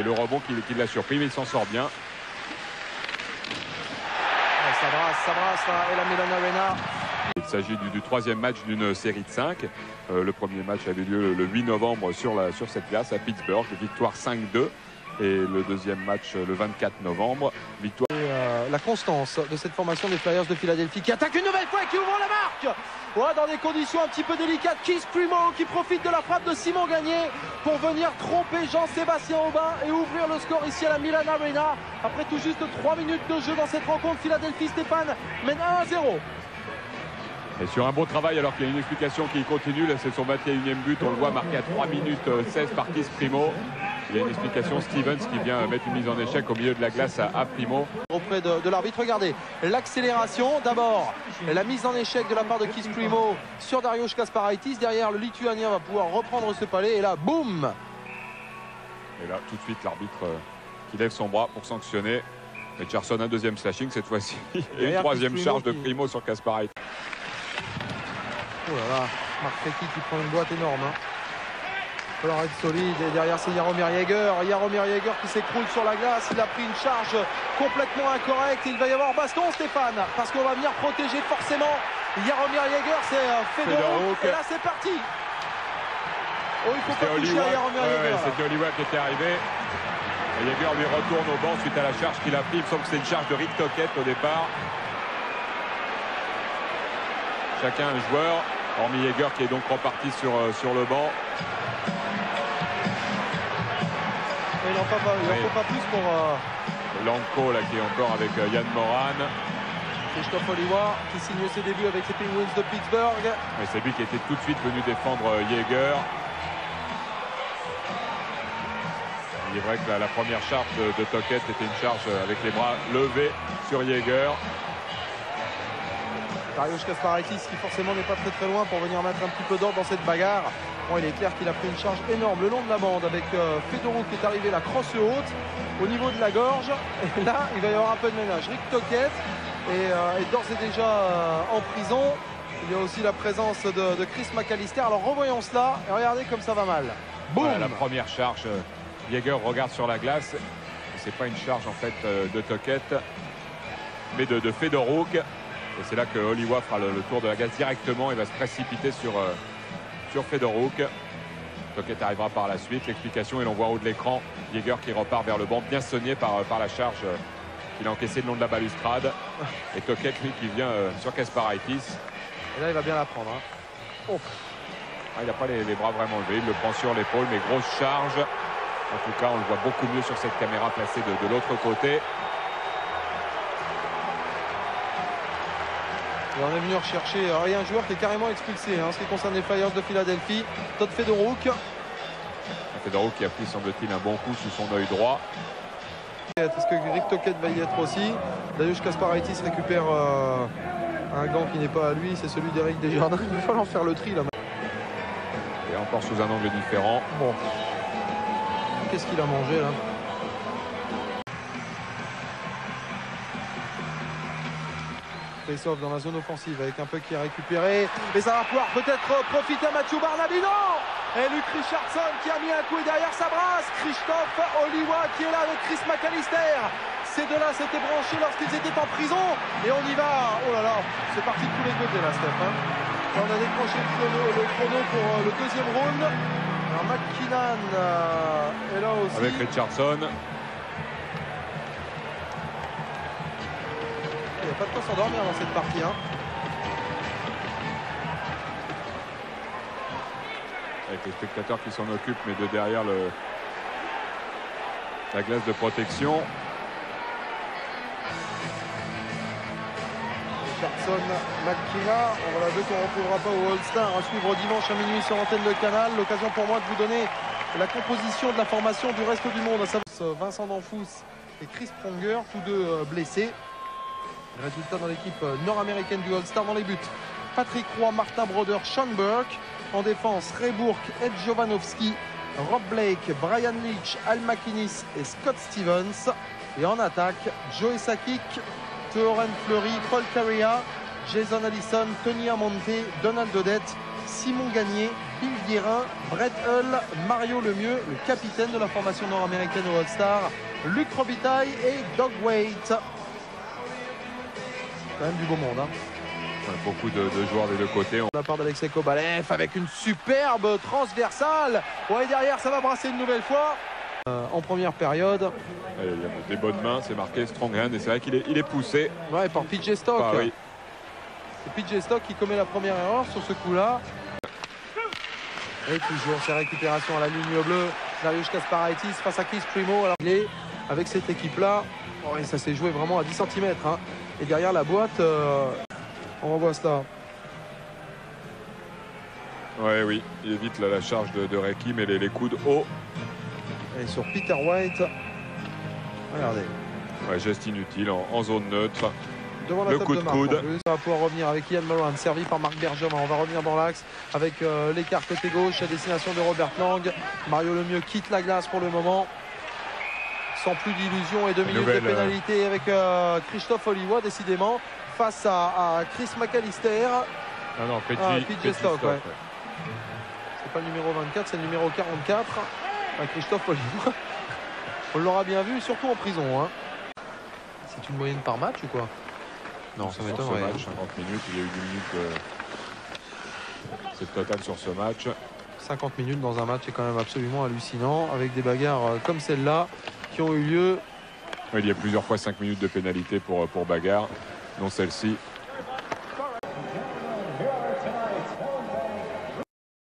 Le rebond qui l'a surpris, mais il s'en sort bien. Ça brasse là, et la Milan Arena. Il s'agit du troisième match d'une série de 5. Le premier match avait lieu le 8 novembre sur cette glace à Pittsburgh, victoire 5-2. Et le deuxième match le 24 novembre, victoire. La constance de cette formation des Flyers de Philadelphie qui attaque une nouvelle fois et qui ouvre la marque. Ouais, dans des conditions un petit peu délicates. Keith Primeau qui profite de la frappe de Simon Gagné pour venir tromper Jean-Sébastien Aubin et ouvrir le score ici à la Milan Arena. Après tout juste 3 minutes de jeu dans cette rencontre, Philadelphie Stéphane mène 1-0. Et sur un bon travail, alors qu'il y a une explication qui continue, là c'est son 21e but, on le voit marqué à 3 minutes 16 par Keith Primeau. Il y a une explication, Stevens qui vient mettre une mise en échec au milieu de la glace à Primeau. Auprès de l'arbitre, regardez l'accélération. D'abord, la mise en échec de la part de Keith Primeau sur Dariusz Kasparaitis. Derrière, le Lituanien va pouvoir reprendre ce palais. Et là, boum! Et là, tout de suite, l'arbitre qui lève son bras pour sanctionner. Richardson, un deuxième slashing cette fois-ci. Et une troisième charge de Primeau sur Kasparaitis. Oh là là, Mark Recchi qui prend une boîte énorme. Il faut être solide. Et derrière, c'est Jaromir Jagr. Jaromir Jagr qui s'écroule sur la glace. Il a pris une charge complètement incorrecte. Il va y avoir baston, Stéphane, parce qu'on va venir protéger forcément Jaromir Jagr. C'est Fedoruk. Et là, c'est parti. Oh, il faut pas toucher à Jaromir Jagr. C'était Oliwa qui était arrivé. Et Jagr lui retourne au banc suite à la charge qu'il a pris. Il me semble que c'est une charge de Rick Tocchet au départ. Chacun un joueur, hormis Jagr qui est donc reparti sur le banc. Et il n'en faut pas plus pour... Lanko là, qui est encore avec Yann Moran. Krzysztof Oliwa qui signe ses débuts avec les Penguins de Pittsburgh. Et c'est lui qui était tout de suite venu défendre Jagr. Il est vrai que la première charge de Tocchet était une charge avec les bras levés sur Jagr. Dariusz Kasparaitis qui forcément n'est pas très loin pour venir mettre un petit peu d'ordre dans cette bagarre. Bon, il est clair qu'il a pris une charge énorme le long de la bande avec Fedoruk qui est arrivé la crosse haute au niveau de la gorge. Et là, il va y avoir un peu de ménage. Rick Tocchet est d'ores et déjà en prison. Il y a aussi la présence de Chris McAllister. Alors revoyons cela et regardez comme ça va mal. Boum! Voilà, la première charge, Jagr regarde sur la glace. C'est pas une charge en fait de Tocchet, mais de Fedoruk. Et c'est là que Oliwa fera le tour de la glace directement et va se précipiter sur Fedoruk. Tocchet arrivera par la suite. L'explication, et l'on voit en haut de l'écran Jagr qui repart vers le banc, bien sonné par la charge qu'il a encaissée le long de la balustrade. Et Tocchet, lui, qui vient sur Kasparaitis. Et là, il va bien la prendre. Oh. Il n'a pas les bras vraiment levés. Il le prend sur l'épaule, mais grosse charge. En tout cas, on le voit beaucoup mieux sur cette caméra placée de l'autre côté. Et on est venu rechercher, alors il y a un joueur qui est carrément expulsé en ce qui concerne les Flyers de Philadelphie, Todd Fedoruk. Fedoruk qui a pris, semble-t-il, un bon coup sous son œil droit. Est-ce que Rick Tocchet va y être aussi? Dariusz Kasparaitis récupère un gant qui n'est pas à lui, c'est celui d'Éric Desjardins. Il va falloir faire le tri là. Et encore sous un angle différent. Bon. Qu'est-ce qu'il a mangé là? Face-off dans la zone offensive avec un peu qui est récupéré. Et ça va pouvoir peut-être profiter à Mathieu Barnaby. Non! Et Luke Richardson qui a mis un coup et derrière ça brasse. Krzysztof Oliwa qui est là avec Chris McAllister. Ces deux-là s'étaient branchés lorsqu'ils étaient en prison. Et on y va. Oh là là, c'est parti de tous les côtés là, Steph. Là, on a décroché le chrono pour le deuxième round. Alors McKinnon est là aussi. Avec Richardson. Il n'y a pas de quoi s'endormir dans cette partie. Avec les spectateurs qui s'en occupent, mais de derrière la glace de protection. Richardson, McKinnon, on va la qu'on ne retrouvera pas au All-Star à suivre dimanche à minuit sur l'antenne de Canal. L'occasion pour moi de vous donner la composition de la formation du reste du monde. À savoir Vincent Danfous et Chris Pronger, tous deux blessés. Résultat dans l'équipe nord-américaine du All-Star dans les buts. Patrick Roy, Martin Brodeur, Sean Burke. En défense, Ray Bourque, Ed Jovanovski, Rob Blake, Brian Leach, Al McInnis et Scott Stevens. Et en attaque, Joe Sakic, Théoren Fleury, Paul Carrea, Jason Allison, Tony Amonte, Donald Odette, Simon Gagné, Phil Guérin, Brett Hull, Mario Lemieux, le capitaine de la formation nord-américaine au All-Star, Luc Robitaille et Doug Waite. Quand même du beau monde. Hein. Beaucoup de joueurs des deux côtés. De la part d'Alexei Kovalev avec une superbe transversale. Ouais, derrière, ça va brasser une nouvelle fois. En première période. Il y a des bonnes mains, c'est marqué strong hand et c'est vrai qu'il est poussé. Ouais, par PJ Stock. Ah, oui. C'est PJ Stock qui commet la première erreur sur ce coup-là. Et toujours ses récupérations à la ligne bleue. Darius Kasparaitis face à Chris Primo. Alors, il est avec cette équipe-là. Oh, et ça s'est joué vraiment à 10 cm. Hein. Et derrière la boîte, on revoit cela. Ouais, oui, il évite la charge de Reiki, mais les coudes hauts. Et sur Peter White, regardez. Ouais, geste inutile en zone neutre. Devant la le table coup de coude. On va pouvoir revenir avec Ian Moran, servi par Marc Bergevin. On va revenir dans l'axe avec l'écart côté gauche à destination de Robert Lang. Mario Lemieux quitte la glace pour le moment. Sans plus d'illusions et 2 minutes de pénalité avec Christophe Oliwa, décidément, face à Chris McAllister. Ah non, PJ Stock, ouais. C'est pas le numéro 24, c'est le numéro 44. Christophe Oliwa. On l'aura bien vu, surtout en prison. Hein. C'est une moyenne par match ou quoi? Non, ça m'étonne. Sur ce match, 50 minutes, il y a eu 10 minutes. C'est le total sur ce match. 50 minutes dans un match est quand même absolument hallucinant, avec des bagarres comme celle-là qui ont eu lieu. Il y a plusieurs fois 5 minutes de pénalité pour bagarre, dont celle-ci.